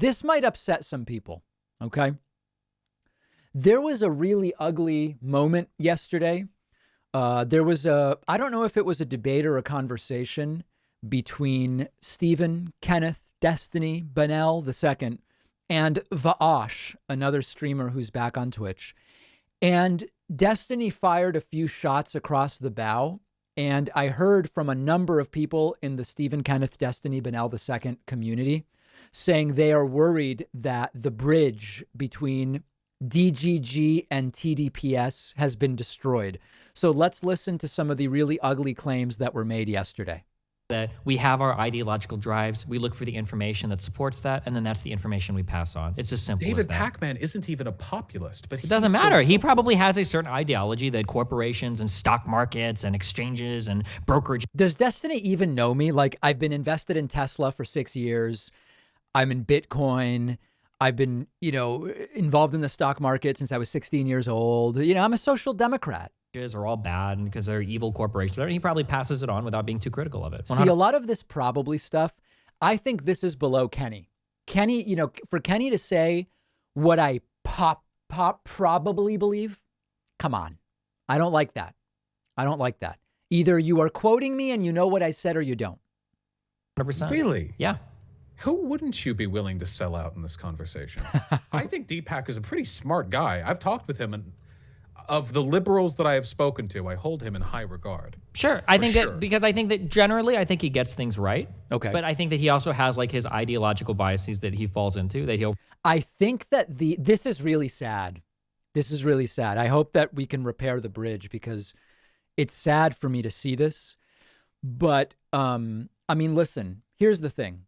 This might upset some people, okay? There was a really ugly moment yesterday. There was I don't know if it was a debate or a conversation between Stephen, Kenneth, Destiny, Benel II, and Vaash, another streamer who's back on Twitch. And Destiny fired a few shots across the bow. And I heard from a number of people in the Stephen, Kenneth, Destiny, Benel II community saying they are worried that the bridge between DGG and TDPS has been destroyed. So let's listen to some of the really ugly claims that were made yesterday. That we have our ideological drives, we look for the information that supports that, and then that's the information we pass on. It's as simple as that. David Pakman isn't even a populist, but it doesn't matter. He probably has a certain ideology that corporations and stock markets and exchanges and brokerage. Does Destiny even know me? Like, I've been invested in Tesla for 6 years. I'm in Bitcoin. I've been, involved in the stock market since I was 16 years old. I'm a social democrat. Are all bad because they're evil corporations. He probably passes it on without being too critical of it. 100%. See, a lot of this probably stuff, I think this is below Kenny. Kenny, for Kenny to say what I probably believe, come on. I don't like that. I don't like that. Either you are quoting me and you know what I said or you don't. 100%. Really? Yeah. Who wouldn't you be willing to sell out in this conversation? I think Deepak is a pretty smart guy. I've talked with him, and of the liberals that I have spoken to, I hold him in high regard. Sure. I think that because I think that generally I think he gets things right. Okay. But I think that he also has like his ideological biases that he falls into that he'll. I think that this is really sad. This is really sad. I hope that we can repair the bridge because it's sad for me to see this. But listen, here's the thing.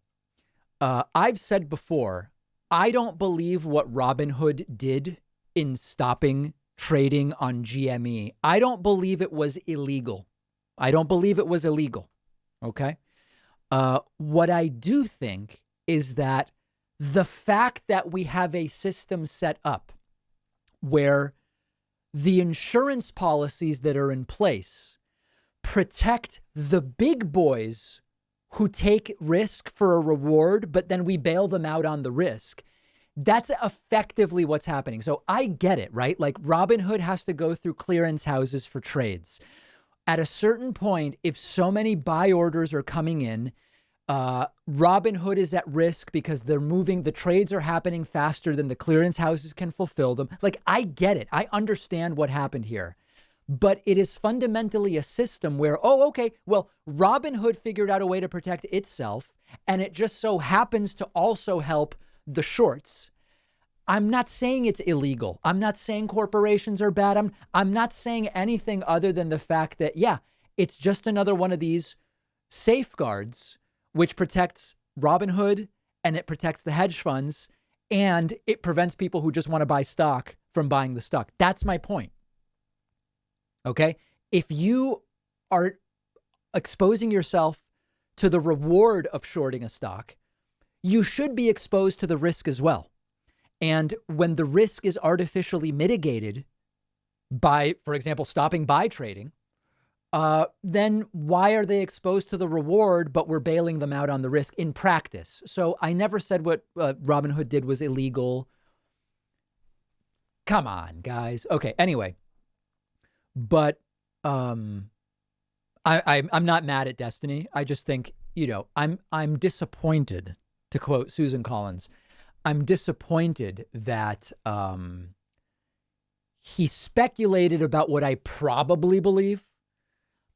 I've said before, I don't believe what Robinhood did in stopping trading on GME. I don't believe it was illegal. Okay. What I do think is that the fact that we have a system set up where the insurance policies that are in place protect the big boys who take risk for a reward, but then we bail them out on the risk. That's effectively what's happening. So I get it, right? Like Robinhood has to go through clearance houses for trades. At a certain point, if so many buy orders are coming in, Robinhood is at risk because the trades are happening faster than the clearance houses can fulfill them. Like, I get it. I understand what happened here. But it is fundamentally a system where, Robinhood figured out a way to protect itself, and it just so happens to also help the shorts. I'm not saying it's illegal. I'm not saying corporations are bad. I'm not saying anything other than the fact that, it's just another one of these safeguards which protects Robinhood and it protects the hedge funds and it prevents people who just want to buy stock from buying the stock. That's my point. Okay? If you are exposing yourself to the reward of shorting a stock, you should be exposed to the risk as well. And when the risk is artificially mitigated by, for example, stopping buy trading, then why are they exposed to the reward, but we're bailing them out on the risk in practice? So I never said what Robinhood did was illegal. Come on, guys. Okay, anyway. But I'm not mad at Destiny. I just think, I'm disappointed, to quote Susan Collins. I'm disappointed that he speculated about what I probably believe.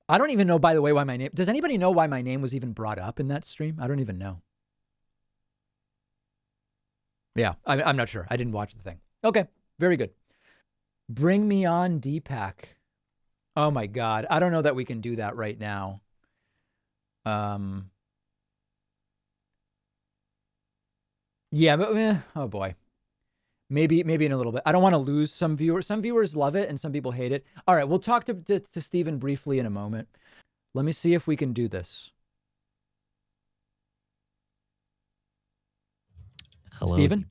I don't even know, by the way, why my name... Does anybody know why my name was even brought up in that stream? I don't even know. Yeah, I'm not sure. I didn't watch the thing. Okay, very good. Bring me on, Deepak. Oh, my God. I don't know that we can do that right now. Yeah, but oh boy, maybe in a little bit. I don't want to lose some viewers. Some viewers love it and some people hate it. All right, we'll talk to Stephen briefly in a moment. Let me see if we can do this. Hello, Stephen?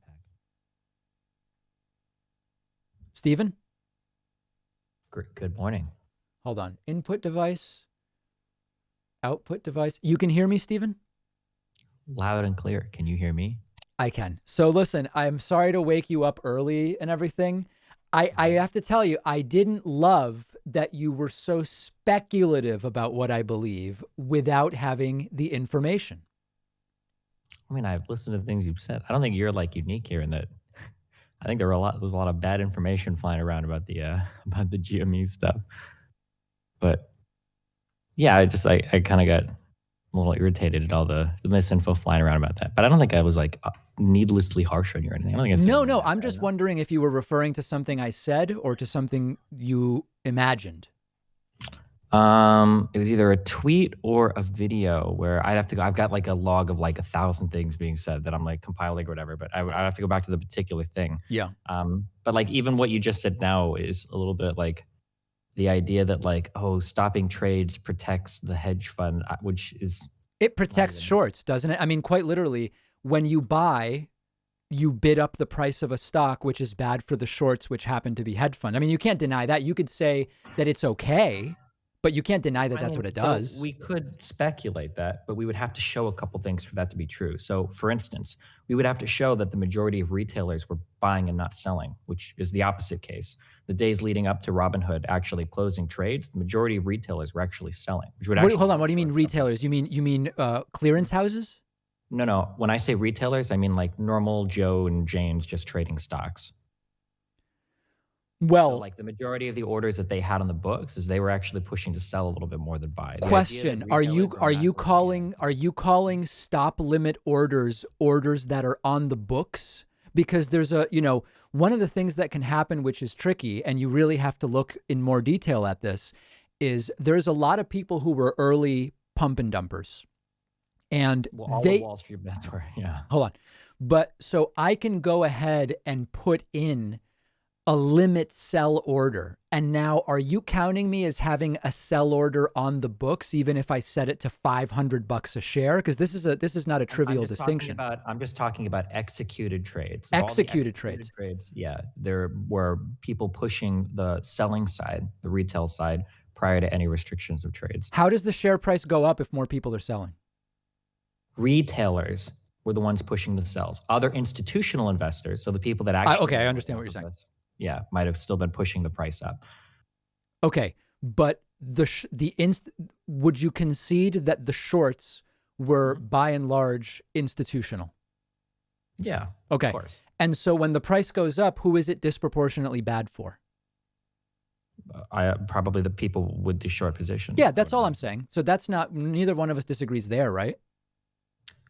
Stephen? Good morning. Hold on. Input device. Output device. You can hear me, Stephen? Loud and clear. Can you hear me? I can. So listen, I'm sorry to wake you up early and everything. I have to tell you, I didn't love that you were so speculative about what I believe without having the information. I mean, I've listened to the things you've said. I don't think you're like unique here in that. I think there was a lot of bad information flying around about the about the GME stuff. But yeah, I kind of got a little irritated at all the misinfo flying around about that. But I don't think I was like needlessly harsh on you or anything. I don't think I said No, anything no, that I'm bad, just no. wondering if you were referring to something I said or to something you imagined. It was either a tweet or a video where I'd have to go. I've got like a log of like 1,000 things being said that I'm like compiling or whatever, but I'd have to go back to the particular thing. Yeah. But like even what you just said now is a little bit like the idea that like, oh, stopping trades protects the hedge fund, which is It it's not protects even. shorts, doesn't it? I mean, quite literally, when you buy, you bid up the price of a stock, which is bad for the shorts, which happen to be hedge fund. I mean, you can't deny that. You could say that it's okay, but you can't deny that I that's mean, what it so does. we could speculate that, but we would have to show a couple things for that to be true. So, for instance, we would have to show that the majority of retailers were buying and not selling, which is the opposite case. The days leading up to Robinhood actually closing trades, the majority of retailers were actually selling, which would actually Hold on. What hurt do you mean short companies. retailers? You mean clearance houses? No. When I say retailers, I mean like normal Joe and Jane's just trading stocks. So, Well, like the majority of the orders that they had on the books is they were actually pushing to sell a little bit more than buy. The idea that question: retailers were not going, yeah. are you calling stop limit orders that are on the books? Because there's one of the things that can happen, which is tricky, and you really have to look in more detail at this, is there's a lot of people who were early pump and dumpers, and Well, all of they Wall Street bets were, yeah. hold on, but so I can go ahead and put in a limit sell order. And now are you counting me as having a sell order on the books, even if I set it to $500 a share? Because this is not a trivial distinction. I'm just talking about executed trades. Of all the Executed executed trades. trades, yeah, there were people pushing the selling side, the retail side, prior to any restrictions of trades. How does the share price go up if more people are selling? Retailers were the ones pushing the sells. Other institutional investors, so the people that actually Okay, I understand what you're saying. Yeah, might have still been pushing the price up. Okay, but would you concede that the shorts were by and large institutional? Yeah, Okay. of course. And so when the price goes up, who is it disproportionately bad for? Probably the people with the short positions. Yeah, that's all I'm saying. So that's not, neither one of us disagrees there, right?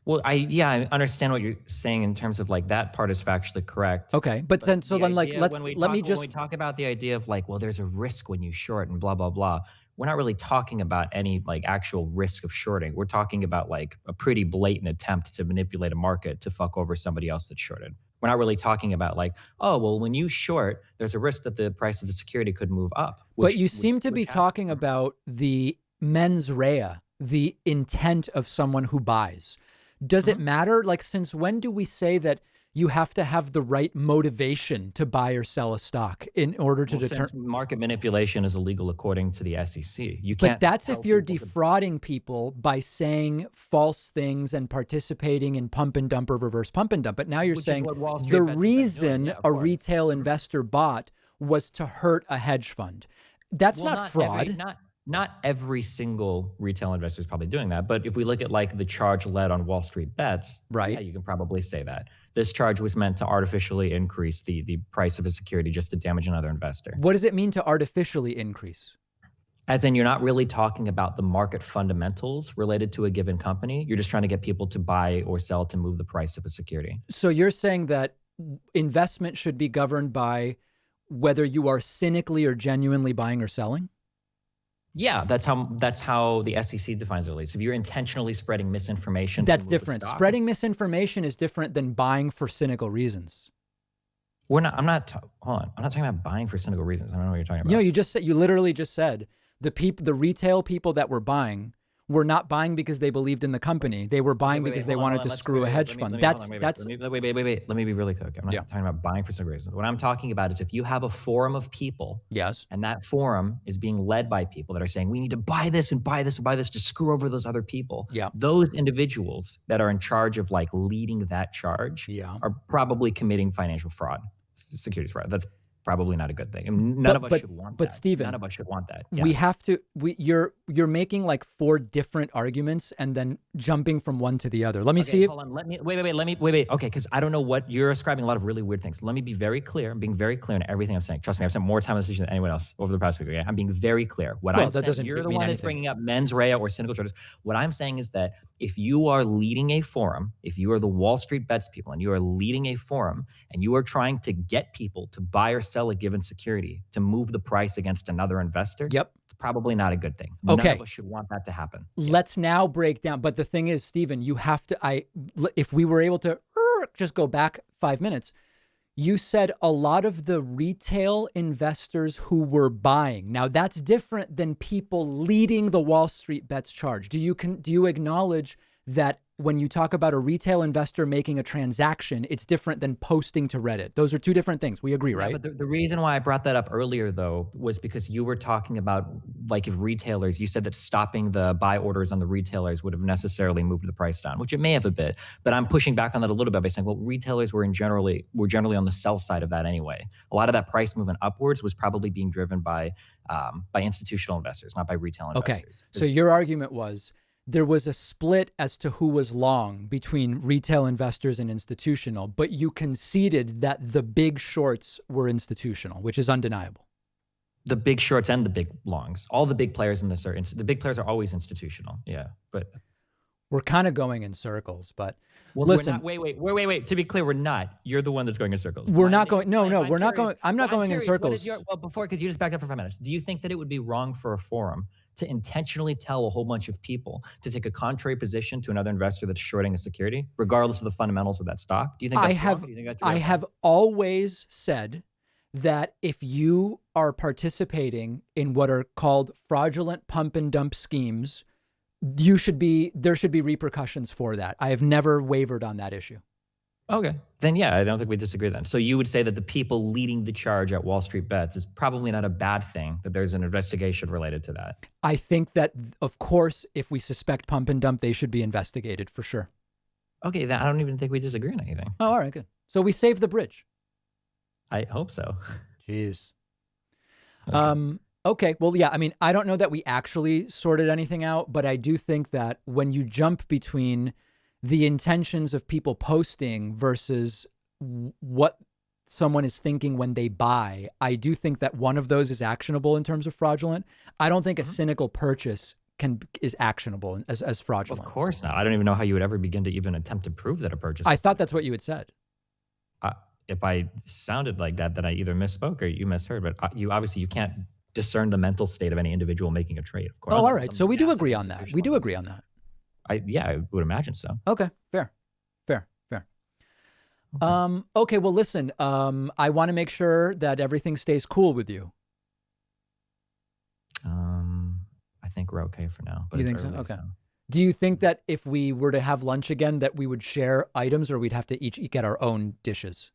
Well, I understand what you're saying in terms of like that part is factually correct. Okay, but then so The then like idea let when me when we just talk about the idea of like, well, there's a risk when you short and blah blah blah. We're not really talking about any like actual risk of shorting. We're talking about like a pretty blatant attempt to manipulate a market to fuck over somebody else that's shorted. We're not really talking about like, oh, well, when you short, there's a risk that the price of the security could move up. but you seem to be talking about the mens rea, the intent of someone who buys. Does it matter? Like, since when do we say that you have to have the right motivation to buy or sell a stock in order to determine? Since market manipulation is illegal according to the SEC, you But can't. that's tell if you're people to- defrauding people by saying false things and participating in pump and dump or reverse pump and dump. But now you're Which is saying what Wall Street the Bets has been doing. reason Yeah, of a course. retail investor bought was to hurt a hedge fund. That's Well, not fraud. Not every single retail investor is probably doing that. But if we look at like the charge led on Wall Street Bets, Right. yeah, you can probably say that. This charge was meant to artificially increase the price of a security just to damage another investor. What does it mean to artificially increase? As in, you're not really talking about the market fundamentals related to a given company. You're just trying to get people to buy or sell to move the price of a security. So you're saying that investment should be governed by whether you are cynically or genuinely buying or selling? Yeah, that's how the SEC defines it, at least. If you're intentionally spreading misinformation, to That's move a different. stock, Spreading it's- misinformation is different than buying for cynical reasons. hold on. I'm not talking about buying for cynical reasons. I don't know what you're talking about. You literally just said the retail people that were buying were not buying because they believed in the company. They were buying because they wanted to screw a hedge fund. That's wait. Let me be really quick. I'm not talking about buying for some reason. What I'm talking about is if you have a forum of people, yes, and that forum is being led by people that are saying we need to buy this and buy this and buy this to screw over those other people. Yeah. Those individuals that are in charge of like leading that charge are probably committing financial fraud, securities fraud. That's probably not a good thing. And none of us should want that. But Stephen, none of us should want that. We have to. You're making like 4 different arguments and then jumping from one to the other. Let me see. Hold on. Let me wait. Okay, because I don't know what you're ascribing a lot of really weird things. Let me be very clear. I'm being very clear in everything I'm saying. Trust me, I've spent more time on this issue than anyone else over the past week. Okay? I'm being very clear. What I'm saying, you're the one that's bringing up mens rea or cynical traders. What I'm saying is that if you are leading a forum, if you are the Wall Street Bets people and you are leading a forum and you are trying to get people to buy or sell a given security to move the price against another investor, it's probably not a good thing. None of us should want that to happen. Let's now break down. But the thing is, Stephen, you have to, if we were able to just go back 5 minutes, you said a lot of the retail investors who were buying. Now that's different than people leading the Wall Street Bets charge. Do you acknowledge that when you talk about a retail investor making a transaction, it's different than posting to Reddit? Those are 2 different things. We agree, right? But the reason why I brought that up earlier, though, was because you were talking about, like, if retailers, you said that stopping the buy orders on the retailers would have necessarily moved the price down, which it may have a bit. But I'm pushing back on that a little bit by saying, well, retailers were generally on the sell side of that anyway. A lot of that price movement upwards was probably being driven by institutional investors, not by retail investors. Okay. So your argument was there was a split as to who was long between retail investors and institutional, but you conceded that the big shorts were institutional, which is undeniable. The big shorts and the big longs, all the big players in this are the big players are always institutional. Yeah, but we're kind of going in circles. But listen, wait. To be clear, we're not. You're the one that's going in circles. We're not going. No, we're not going. I'm not going in circles. Because you just backed up for 5 minutes. Do you think that it would be wrong for a forum to intentionally tell a whole bunch of people to take a contrary position to another investor that's shorting a security, regardless of the fundamentals of that stock? Do you think that's wrong? Do you think that's I have always said that if you are participating in what are called fraudulent pump and dump schemes, there should be repercussions for that. I have never wavered on that issue. Okay. Then, yeah, I don't think we disagree then. So you would say that the people leading the charge at Wall Street Bets is probably not a bad thing, that there's an investigation related to that. I think that, of course, if we suspect pump and dump, they should be investigated for sure. Okay, then I don't even think we disagree on anything. Oh, all right, good. So we saved the bridge. I hope so. Jeez. Okay. Well, yeah, I mean, I don't know that we actually sorted anything out, but I do think that when you jump between the intentions of people posting versus what someone is thinking when they buy, I do think that one of those is actionable in terms of fraudulent. I don't think a cynical purchase is actionable as fraudulent. Of course not. I don't even know how you would ever begin to even attempt to prove that a purchase. I thought that's what you had said. If I sounded like that, then I either misspoke or you misheard. But you can't discern the mental state of any individual making a trade. Of course. Oh, all right. So we do agree on that. We do agree on that. I would imagine so. Okay, fair. Okay, well, listen, I want to make sure that everything stays cool with you. I think we're okay for now. But you think so? Okay. Do you think that if we were to have lunch again, that we would share items, or we'd have to each get our own dishes?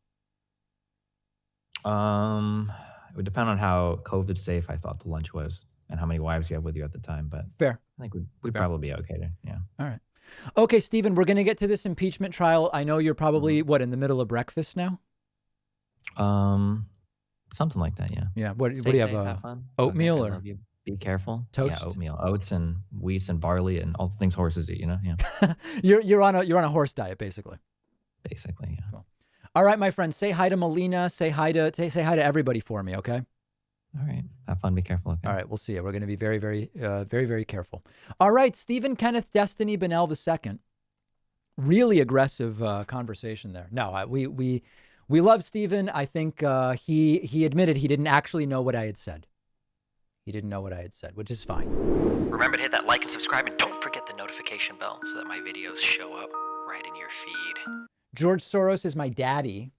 It would depend on how COVID safe I thought the lunch was and how many wives you have with you at the time. But fair. I think we'd probably be okay there. Yeah. All right. Okay, Stephen, we're going to get to this impeachment trial. I know you're probably, in the middle of breakfast now? Something like that, yeah. Yeah. What do you safe, have? have fun. Oatmeal I or? love you. Be careful. Toast? Yeah, oatmeal. Oats and wheats and barley and all the things horses eat, Yeah. You're on a horse diet, basically. Basically, yeah. Cool. All right, my friend. Say hi to Melina. Say hi to everybody for me, okay? All right. Have fun. Be careful. Okay. All right. We'll see you. We're going to be very, very, very, very careful. All right. Stephen Kenneth Destiny Bennell II. Really aggressive conversation there. No, we love Stephen. I think he admitted he didn't actually know what I had said. He didn't know what I had said, which is fine. Remember to hit that like and subscribe, and don't forget the notification bell so that my videos show up right in your feed. George Soros is my daddy.